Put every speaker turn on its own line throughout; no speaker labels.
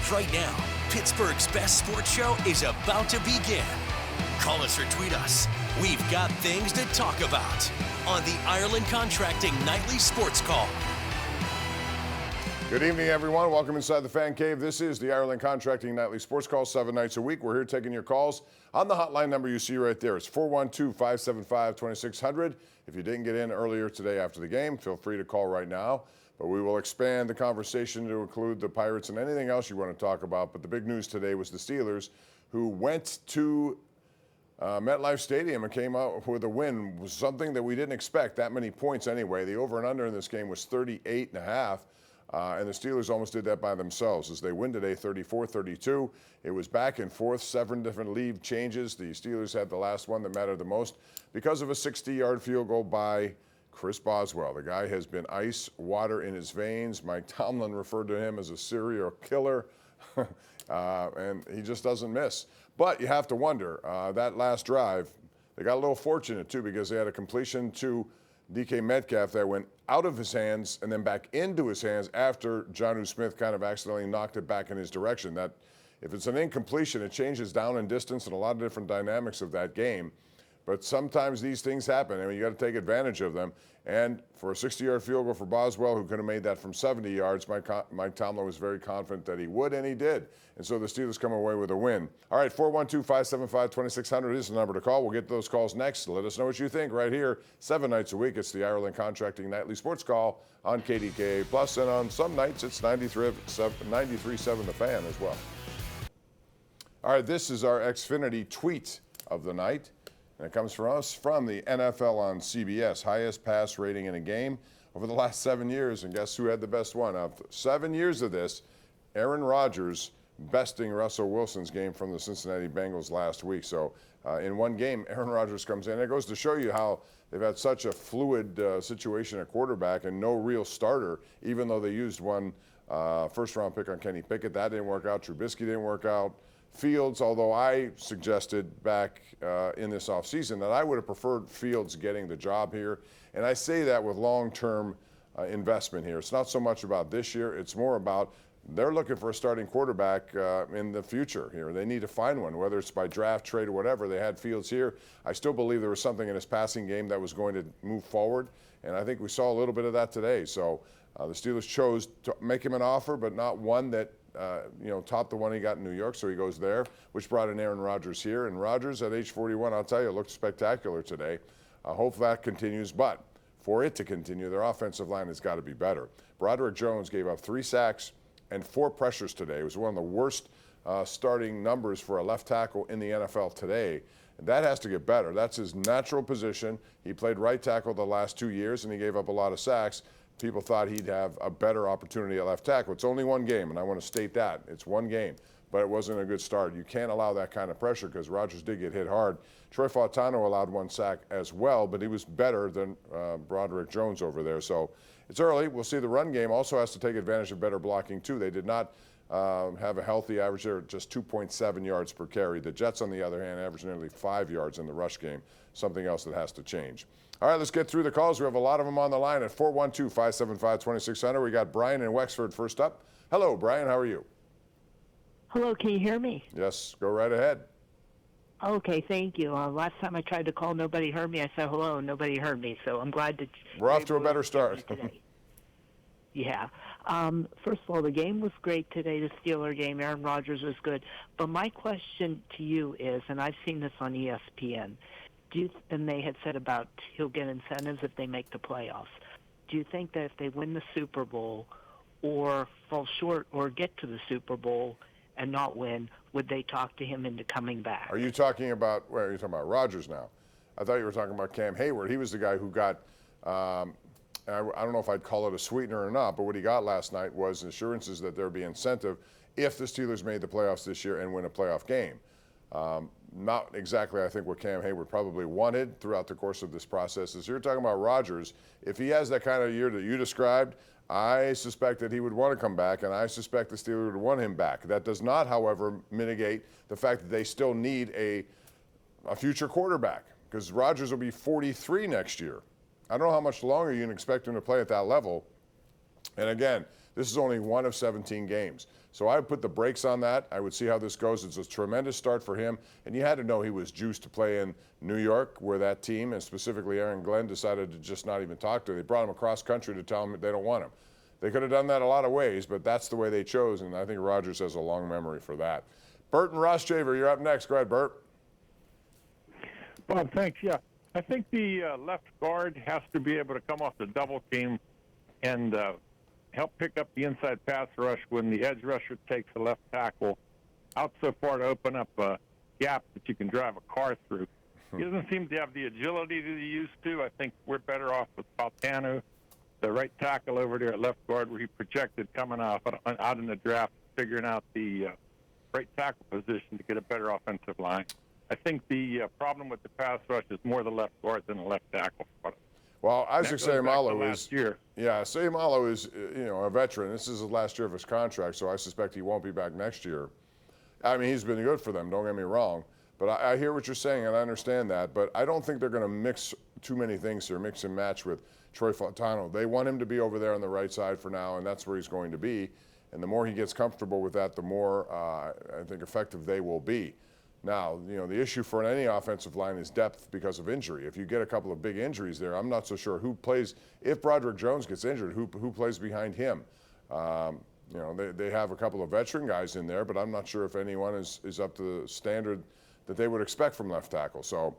Because right now, Pittsburgh's best sports show is about to begin. Call us or tweet us. We've got things to talk about on the Ireland Contracting Nightly Sports Call.
Good evening, everyone. Welcome inside the Fan Cave. This is the Ireland Contracting Nightly Sports Call, 7 nights a week. We're here taking your calls on the hotline number you see right there. It's 412-575-2600. If you didn't get in earlier today after the game, feel free to call right now. But we will expand the conversation to include the Pirates and anything else you want to talk about. But the big news today was the Steelers, who went to MetLife Stadium and came out with a win. It was something that we didn't expect, that many points anyway. The over and under in this game was 38.5. And the Steelers almost did that by themselves as they win today 34-32. It was back and forth, 7 different lead changes. The Steelers had the last one that mattered the most because of a 60-yard field goal by Chris Boswell. The guy has been ice water in his veins. Mike Tomlin referred to him as a serial killer, and he just doesn't miss. But you have to wonder, that last drive, they got a little fortunate too because they had a completion to DK Metcalf that went out of his hands and then back into his hands after Jonnu Smith kind of accidentally knocked it back in his direction. That if it's an incompletion, it changes down in distance and a lot of different dynamics of that game. But sometimes these things happen. I mean, you got to take advantage of them. And for a 60-yard field goal for Boswell, who could have made that from 70 yards, Mike Tomlin was very confident that he would, and he did. And so the Steelers come away with a win. All right, 412-575-2600 is the number to call. We'll get those calls next. Let us know what you think right here. 7 nights a week, it's the Ireland Contracting Nightly Sports Call on KDKA+, and on some nights it's 93.7 The Fan as well. All right, this is our Xfinity tweet of the night. And it comes from us from the NFL on CBS. Highest pass rating in a game over the last 7 years. And guess who had the best one? After 7 years of this, Aaron Rodgers besting Russell Wilson's game from the Cincinnati Bengals last week. So in one game, Aaron Rodgers comes in. It goes to show you how they've had such a fluid situation at quarterback and no real starter, even though they used one first-round pick on Kenny Pickett. That didn't work out. Trubisky didn't work out. Fields, although I suggested back in this offseason that I would have preferred Fields getting the job here. And I say that with long-term investment here. It's not so much about this year. It's more about they're looking for a starting quarterback in the future here. They need to find one, whether it's by draft, trade, or whatever. They had Fields here. I still believe there was something in his passing game that was going to move forward. And I think we saw a little bit of that today. So the Steelers chose to make him an offer, but not one that topped the one he got in New York, so he goes there, which brought in Aaron Rodgers here. And Rodgers at age 41, I'll tell you, looked spectacular today. Hope that continues, but for it to continue, their offensive line has got to be better. Broderick Jones gave up 3 sacks and 4 pressures today. It was one of the worst starting numbers for a left tackle in the NFL today. And that has to get better. That's his natural position. He played right tackle the last 2 years, and he gave up a lot of sacks. People thought he'd have a better opportunity at left tackle. It's only one game, and I want to state that. It's one game, but it wasn't a good start. You can't allow that kind of pressure because Rodgers did get hit hard. Troy Fautano allowed 1 sack as well, but he was better than Broderick Jones over there. So it's early. We'll see. The run game also has to take advantage of better blocking, too. They did not have a healthy average there, just 2.7 yards per carry. The Jets, on the other hand, averaged nearly 5 yards in the rush game, something else that has to change. All right, let's get through the calls. We have a lot of them on the line at 412-575-2600. We got Brian in Wexford first up. Hello, Brian. How are you?
Hello, can you hear me?
Yes, go right ahead.
Okay, thank you. Last time I tried to call, nobody heard me. I said hello, and nobody heard me, so I'm glad that
we're off to a better start.
Yeah. First of all, the game was great today, the Steeler game. Aaron Rodgers was good. But my question to you is, and I've seen this on ESPN, and they had said about he'll get incentives if they make the playoffs. Do you think that if they win the Super Bowl or fall short or get to the Super Bowl and not win, would they talk to him into coming back? Are you talking about
Rodgers now? I thought you were talking about Cam Hayward. He was the guy who got, I don't know if I'd call it a sweetener or not, but what he got last night was assurances that there'd be incentive if the Steelers made the playoffs this year and win a playoff game. Not exactly, I think, what Cam Hayward probably wanted throughout the course of this process. As you're talking about Rodgers, if he has that kind of year that you described, I suspect that he would want to come back, and I suspect the Steelers would want him back. That does not, however, mitigate the fact that they still need a future quarterback, because Rodgers will be 43 next year. I don't know how much longer you can expect him to play at that level. And again, this is only one of 17 games. So I would put the brakes on that. I would see how this goes. It's a tremendous start for him, and you had to know he was juiced to play in New York, where that team, and specifically Aaron Glenn, decided to just not even talk to him. They brought him across country to tell him they don't want him. They could have done that a lot of ways, but that's the way they chose, and I think Rogers has a long memory for that. Bert and Ross Shaver, you're up next. Go ahead, Bert.
Bob, thanks. Yeah, I think the left guard has to be able to come off the double team and help pick up the inside pass rush when the edge rusher takes the left tackle out so far to open up a gap that you can drive a car through. He doesn't seem to have the agility that he used to. I think we're better off with Pompeani, the right tackle over there at left guard, where he projected coming out in the draft, figuring out the right tackle position to get a better offensive line. I think the problem with the pass rush is more the left guard than the left tackle.
Well, Isaac Seumalo
is
Seumalo is a veteran. This is the last year of his contract, so I suspect he won't be back next year. I mean, he's been good for them. Don't get me wrong, but I hear what you're saying and I understand that. But I don't think they're going to mix too many things here, mix and match with Troy Fontano. They want him to be over there on the right side for now, and that's where he's going to be. And the more he gets comfortable with that, the more I think effective they will be. Now, the issue for any offensive line is depth because of injury. If you get a couple of big injuries there, I'm not so sure who plays. If Broderick Jones gets injured, who plays behind him? They have a couple of veteran guys in there, but I'm not sure if anyone is up to the standard that they would expect from left tackle. So,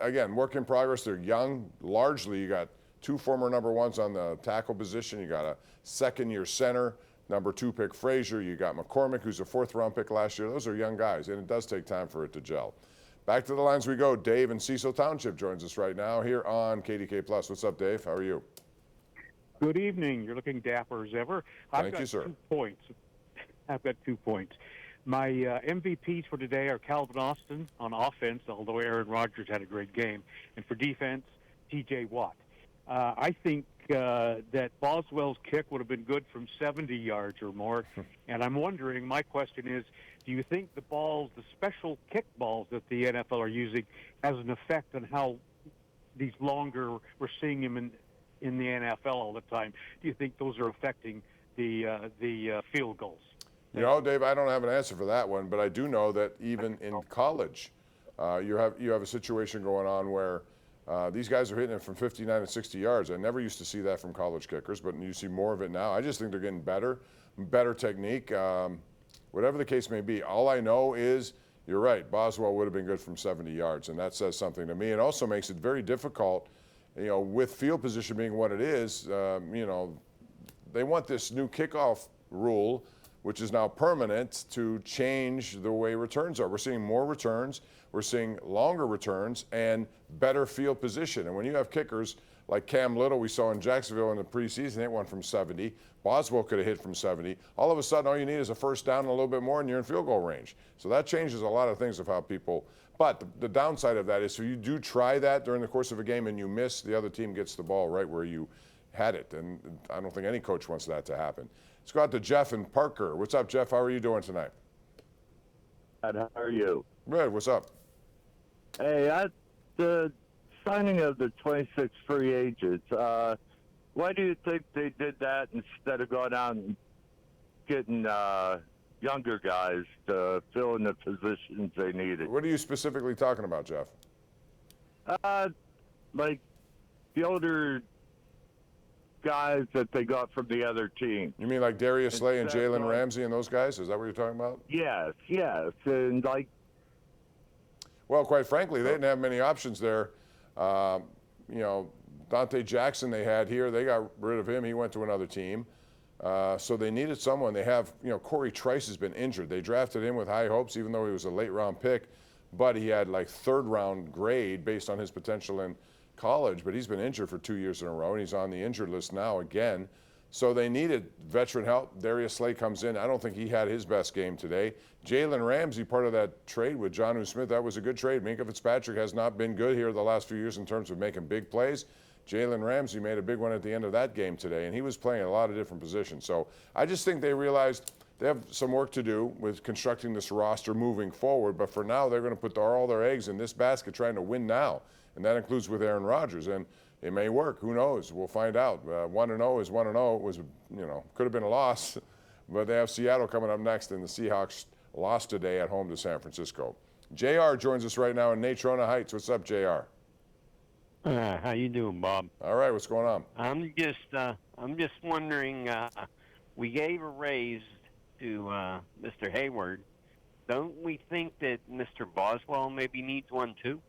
again, work in progress. They're young. Largely, you got two former number ones on the tackle position. You got a second-year center, number 2 pick Frazier. You got McCormick, who's a 4th-round pick last year. Those are young guys, and it does take time for it to gel. Back to the lines we go. Dave in Cecil Township joins us right now here on KDK+. What's up, Dave? How are you?
Good evening. You're looking dapper as ever.
Thank you, sir.
2 points. I've got 2 points. My MVPs for today are Calvin Austin on offense, although Aaron Rodgers had a great game. And for defense, T.J. Watt. I think that Boswell's kick would have been good from 70 yards or more. And I'm wondering, my question is, do you think the special kick balls that the NFL are using, has an effect on how these longer, we're seeing them in the NFL all the time? Do you think those are affecting the field goals?
Dave, I don't have an answer for that one, but I do know that even in college, you have a situation going on where these guys are hitting it from 59 and 60 yards. I never used to see that from college kickers, but you see more of it now. I just think they're getting better technique, whatever the case may be. All I know is, you're right, Boswell would have been good from 70 yards, and that says something to me. It also makes it very difficult, with field position being what it is, they want this new kickoff rule, which is now permanent, to change the way returns are. We're seeing more returns, we're seeing longer returns, and better field position. And when you have kickers like Cam Little, we saw in Jacksonville in the preseason, hit one from 70. Boswell could have hit from 70. All of a sudden, all you need is a first down and a little bit more, and you're in field goal range. So that changes a lot of things of how people. But the downside of that is, so you do try that during the course of a game and you miss, the other team gets the ball right where you had it. And I don't think any coach wants that to happen. Let's go out to Jeff and Parker. What's up, Jeff? How are you doing tonight?
How are you?
Good. What's up?
Hey, the signing of the 26 free agents, why do you think they did that instead of going out and getting younger guys to fill in the positions they needed?
What are you specifically talking about, Jeff?
Like the older guys that they got from the other team.
You mean like Darius Slay and Jalen Ramsey and those guys? Is that what you're talking about?
Yes. And
well, quite frankly, they didn't have many options there. Dante Jackson they had here, they got rid of him. He went to another team. So they needed someone. They have, Corey Trice has been injured. They drafted him with high hopes, even though he was a late round pick, but he had like 3rd round grade based on his potential in college, but he's been injured for 2 years in a row, and he's on the injured list now again. So they needed veteran help. Darius Slay comes in. I don't think he had his best game today. Jalen Ramsey, part of that trade with Jonnu Smith, that was a good trade. Minkah Fitzpatrick has not been good here the last few years in terms of making big plays. Jalen Ramsey made a big one at the end of that game today, and he was playing a lot of different positions. So I just think they realized they have some work to do with constructing this roster moving forward, but for now they're going to put all their eggs in this basket trying to win now, and that includes with Aaron Rodgers. And it may work. Who knows? We'll find out. 1-0 is 1-0. It was, could have been a loss, but they have Seattle coming up next, and the Seahawks lost today at home to San Francisco. JR joins us right now in Natrona Heights. What's up, JR?
How you doing, Bob?
All right, what's going on?
I'm just wondering. We gave a raise to Mr. Hayward. Don't we think that Mr. Boswell maybe needs one too?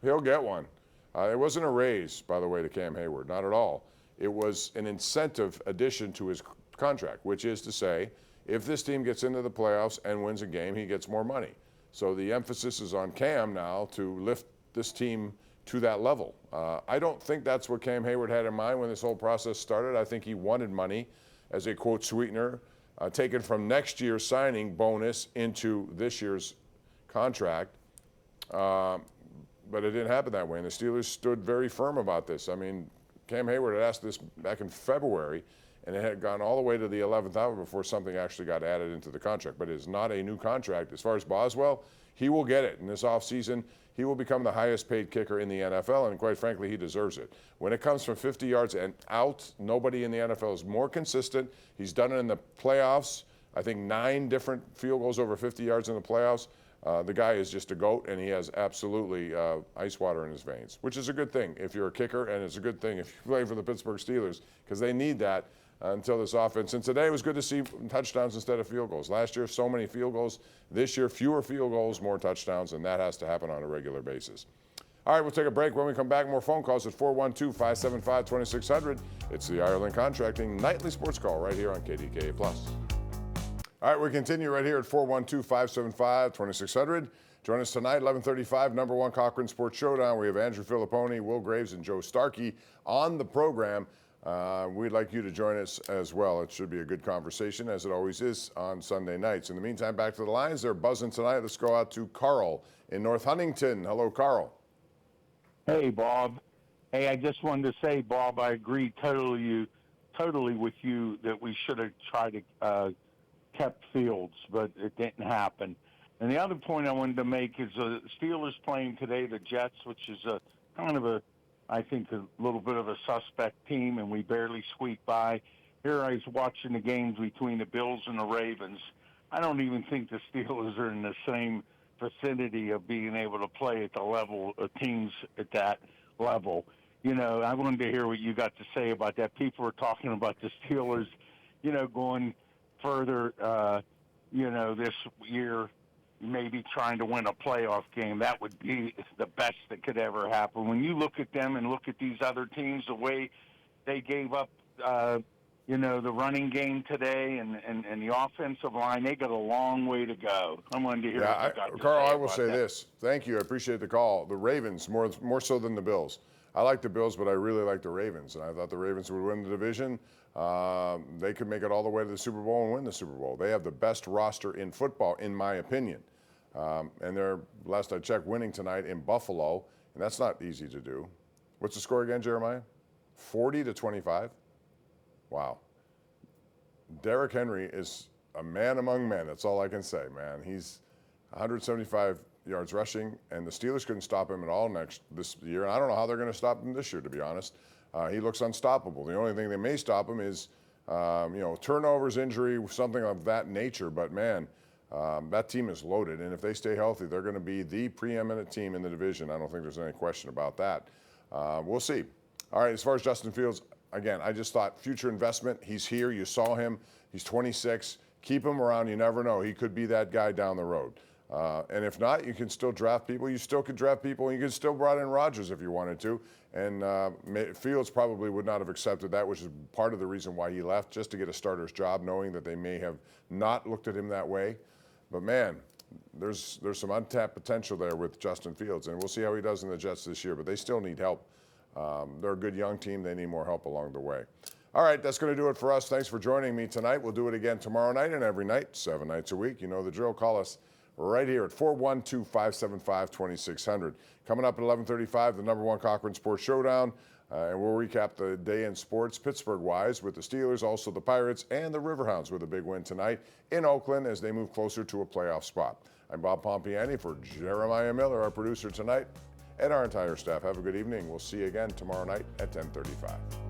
He'll get one. It wasn't a raise, by the way, to Cam Hayward, not at all. It was an incentive addition to his contract, which is to say, if this team gets into the playoffs and wins a game, he gets more money. So the emphasis is on Cam now to lift this team to that level. I don't think that's what Cam Hayward had in mind when this whole process started. I think he wanted money as a, quote, sweetener, taken from next year's signing bonus into this year's contract. But it didn't happen that way, and the Steelers stood very firm about this. I mean, Cam Hayward had asked this back in February, and it had gone all the way to the 11th hour before something actually got added into the contract. But it is not a new contract. As far as Boswell, he will get it in this offseason. He will become the highest paid kicker in the NFL, and quite frankly, he deserves it. When it comes from 50 yards and out, nobody in the NFL is more consistent. He's done it in the playoffs. I think 9 different field goals over 50 yards in the playoffs. The guy is just a GOAT, and he has absolutely ice water in his veins, which is a good thing if you're a kicker, and it's a good thing if you play for the Pittsburgh Steelers, because they need that until this offense. And today it was good to see touchdowns instead of field goals. Last year, so many field goals. This year, fewer field goals, more touchdowns, and that has to happen on a regular basis. All right, we'll take a break. When we come back, more phone calls at 412-575-2600. It's the Ireland Contracting Nightly Sports Call right here on KDKA+. All right, we continue right here at 412-575-2600. Join us tonight, 11:35, number one Cochran Sports Showdown. We have Andrew Filipponi, Will Graves, and Joe Starkey on the program. We'd like you to join us as well. It should be a good conversation, as it always is on Sunday nights. In the meantime, back to the lines. They're buzzing tonight. Let's go out to Carl in North Huntington. Hello, Carl.
Hey, Bob. Hey, I just wanted to say, Bob, I agree totally with you that we should have tried to kept Fields, but it didn't happen. And the other point I wanted to make is the Steelers playing today the Jets, which is I think a little bit of a suspect team, and we barely squeaked by. Here I was watching the games between the Bills and the Ravens. I don't even think the Steelers are in the same vicinity of being able to play at the level of teams at that level. You know, I wanted to hear what you got to say about that. People were talking about the Steelers, going further, this year, maybe trying to win a playoff game. That would be the best that could ever happen. When you look at them and look at these other teams, the way they gave up, the running game today and the offensive line, they got a long way to go. I wanted to hear what you got to
Carl,
say
I will say this. Thank you. I appreciate the call. The Ravens, more so than the Bills. I like the Bills, but I really like the Ravens, and I thought the Ravens would win the division. They could make it all the way to the Super Bowl and win the Super Bowl. They have the best roster in football, in my opinion. And they're, last I checked, winning tonight in Buffalo, and that's not easy to do. What's the score again, Jeremiah? 40-25? Wow. Derrick Henry is a man among men. That's all I can say, man. He's 175 yards rushing, and the Steelers couldn't stop him at all this year. And I don't know how they're going to stop him this year, to be honest. He looks unstoppable. The only thing they may stop him is, turnovers, injury, something of that nature. But, man, that team is loaded, and if they stay healthy, they're going to be the preeminent team in the division. I don't think there's any question about that. We'll see. All right, as far as Justin Fields, again, I just thought future investment. He's here. You saw him. He's 26. Keep him around. You never know. He could be that guy down the road. And if not, you can still draft people. You still could draft people, and you could still brought in Rodgers if you wanted to. And Fields probably would not have accepted that, which is part of the reason why he left, just to get a starter's job, knowing that they may have not looked at him that way. But, man, there's some untapped potential there with Justin Fields, and we'll see how he does in the Jets this year. But they still need help. They're a good young team. They need more help along the way. All right, that's going to do it for us. Thanks for joining me tonight. We'll do it again tomorrow night and every night, 7 nights a week. You know the drill. Call us right here at 412-575-2600. Coming up at 11:35, the number one Cochran Sports Showdown. And we'll recap the day in sports, Pittsburgh-wise, with the Steelers, also the Pirates, and the Riverhounds with a big win tonight in Oakland as they move closer to a playoff spot. I'm Bob Pompeani for Jeremiah Miller, our producer tonight, and our entire staff. Have a good evening. We'll see you again tomorrow night at 10:35.